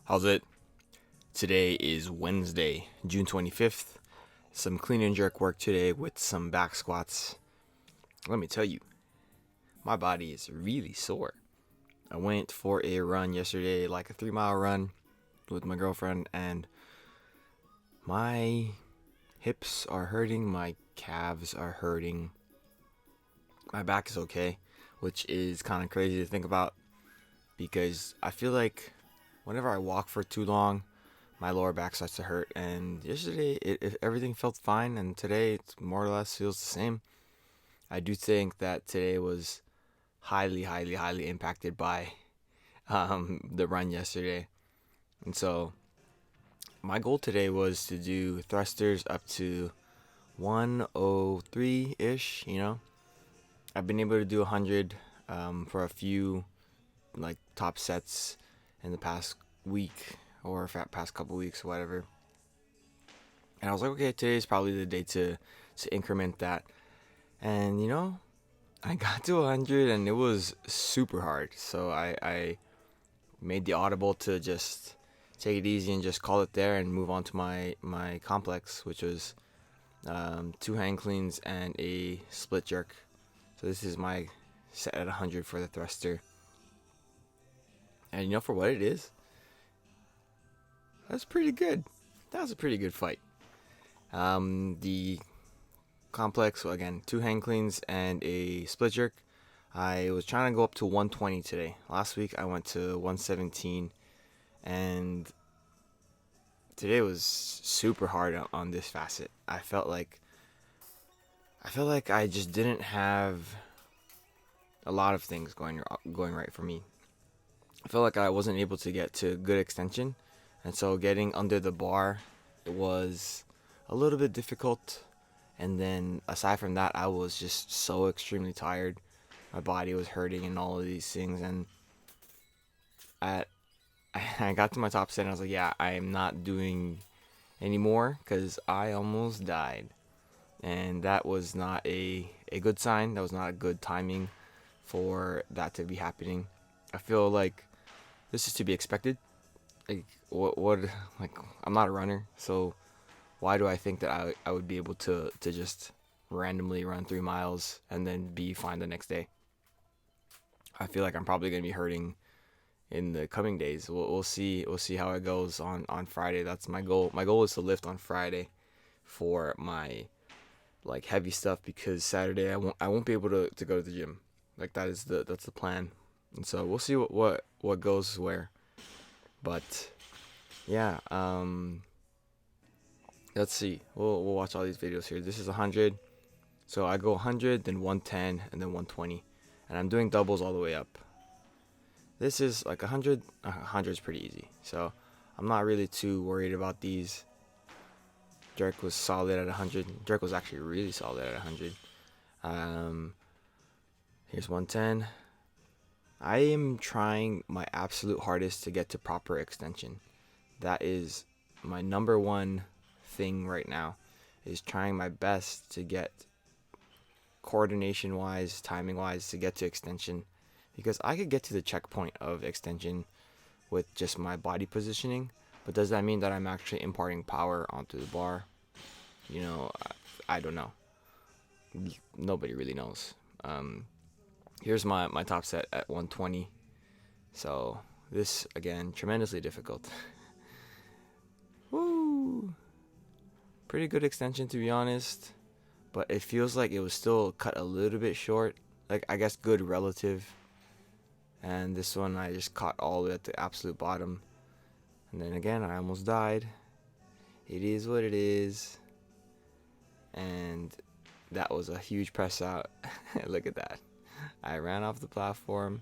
How's it? Today is Wednesday, June 25th. Some clean and jerk work today with some back squats. Let me tell you, my body is really sore. I went for a run yesterday, like a 3 mile run with my girlfriend, and my hips are hurting, my calves are hurting. My back is okay, which is kind of crazy to think about because I feel like whenever I walk for too long, my lower back starts to hurt. And yesterday, everything felt fine, and today it more or less feels the same. I do think that today was highly impacted by the run yesterday. And so my goal today was to do thrusters up to 103-ish, I've been able to do 100 for a few like top sets in the past week or past couple weeks, whatever. And I was like, okay, today's probably the day to increment that. And I got to 100 and it was super hard. So I made the audible to just take it easy and just call it there and move on to my complex, which was 2 hang cleans and a split jerk. So this is my set at 100 for the thruster. And for what it is, that's pretty good. That was a pretty good fight. The complex, well, again, 2 hang cleans and a split jerk. I was trying to go up to 120 today. Last week I went to 117, and today was super hard on this facet. I felt like I just didn't have a lot of things going right for me. I felt like I wasn't able to get to good extension, and so getting under the bar was a little bit difficult. And then aside from that, I was just so extremely tired. My body was hurting and all of these things. And I got to my top set and I was like, yeah, I am not doing anymore because I almost died. And that was not a good sign. That was not a good timing for that to be happening. I feel like this is to be expected. Like, like, I'm not a runner, so why do I think that I would be able to just randomly run 3 miles and then be fine the next day? I feel like I'm probably going to be hurting in the coming days. We'll see how it goes on Friday. That's my goal. My goal is to lift on Friday for my like heavy stuff, because Saturday I won't be able to go to the gym. Like that's the plan. And so we'll see what goes where. But yeah, let's see. We'll watch all these videos here. This is 100. So I go 100, then 110, and then 120. And I'm doing doubles all the way up. This is like 100. 100 is pretty easy. So I'm not really too worried about these. Jerk was solid at 100. Jerk was actually really solid at 100. Here's 110. I am trying my absolute hardest to get to proper extension. That is my number one thing right now, is trying my best to get coordination wise, timing wise, to get to extension, because I could get to the checkpoint of extension with just my body positioning, but does that mean that I'm actually imparting power onto the bar? I don't know. Nobody really knows. Here's my top set at 120. So this, again, tremendously difficult. Woo! Pretty good extension, to be honest, but it feels like it was still cut a little bit short. Like, I guess good relative. And this one I just caught all the way at the absolute bottom. And then again, I almost died. It is what it is. And that was a huge press out. Look at that. I ran off the platform,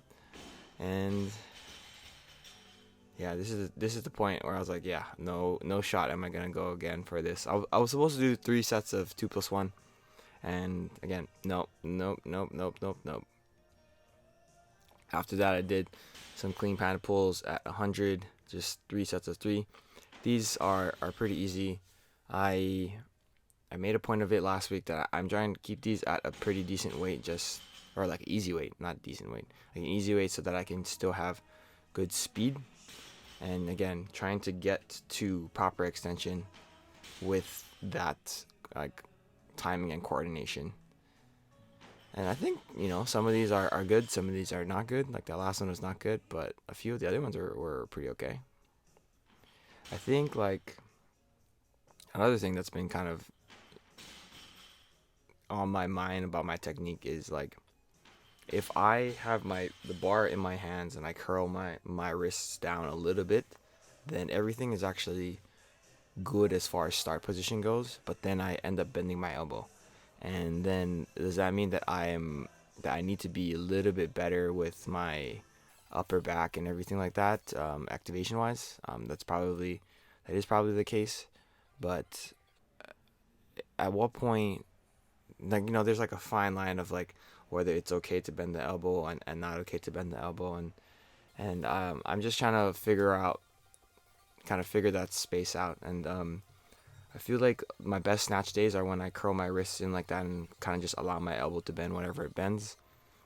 and yeah, this is the point where I was like, yeah, no shot am I gonna go again for this. I was supposed to do 3 sets of 2+1, and again, nope. After that, I did some clean panda pulls at 100, just 3 sets of 3. These are pretty easy. I made a point of it last week that I'm trying to keep these at a pretty decent weight, or like easy weight, not decent weight, like an easy weight, so that I can still have good speed. And again, trying to get to proper extension with that like timing and coordination. And I think, some of these are good, some of these are not good. Like that last one was not good, but a few of the other ones were pretty okay. I think like another thing that's been kind of on my mind about my technique is like if I have the bar in my hands and I curl my wrists down a little bit, then everything is actually good as far as start position goes, but then I end up bending my elbow. And then does that mean that I need to be a little bit better with my upper back and everything like that, activation wise? That is probably the case, but at what point, like, there's like a fine line of like whether it's okay to bend the elbow and not okay to bend the elbow, and I'm just trying to figure that space out. And I feel like my best snatch days are when I curl my wrists in like that and kind of just allow my elbow to bend whenever it bends.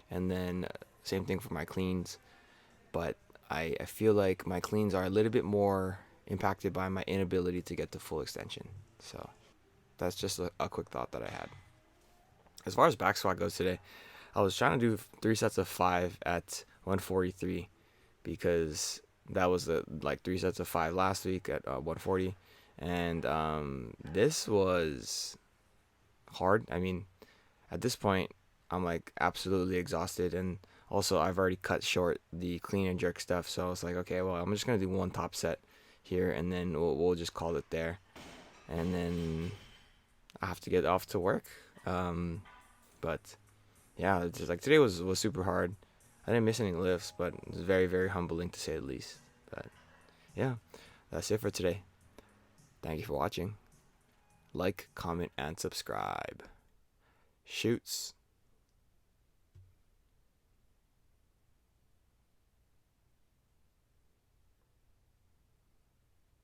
And then same thing for my cleans. But I feel like my cleans are a little bit more impacted by my inability to get to full extension. So that's just a quick thought that I had. As far as back squat goes today, I was trying to do 3 sets of 5 at 143 because that was the like 3 sets of 5 last week at 140. And this was hard. I mean, at this point, I'm like absolutely exhausted, and also I've already cut short the clean and jerk stuff. So I was like, okay, well, I'm just gonna do one top set here, and then we'll just call it there. And then I have to get off to work. But yeah, it's just like today was super hard. I didn't miss any lifts, but it was very, very humbling to say the least. But yeah, that's it for today. Thank you for watching. Like, comment, and subscribe. Shoots.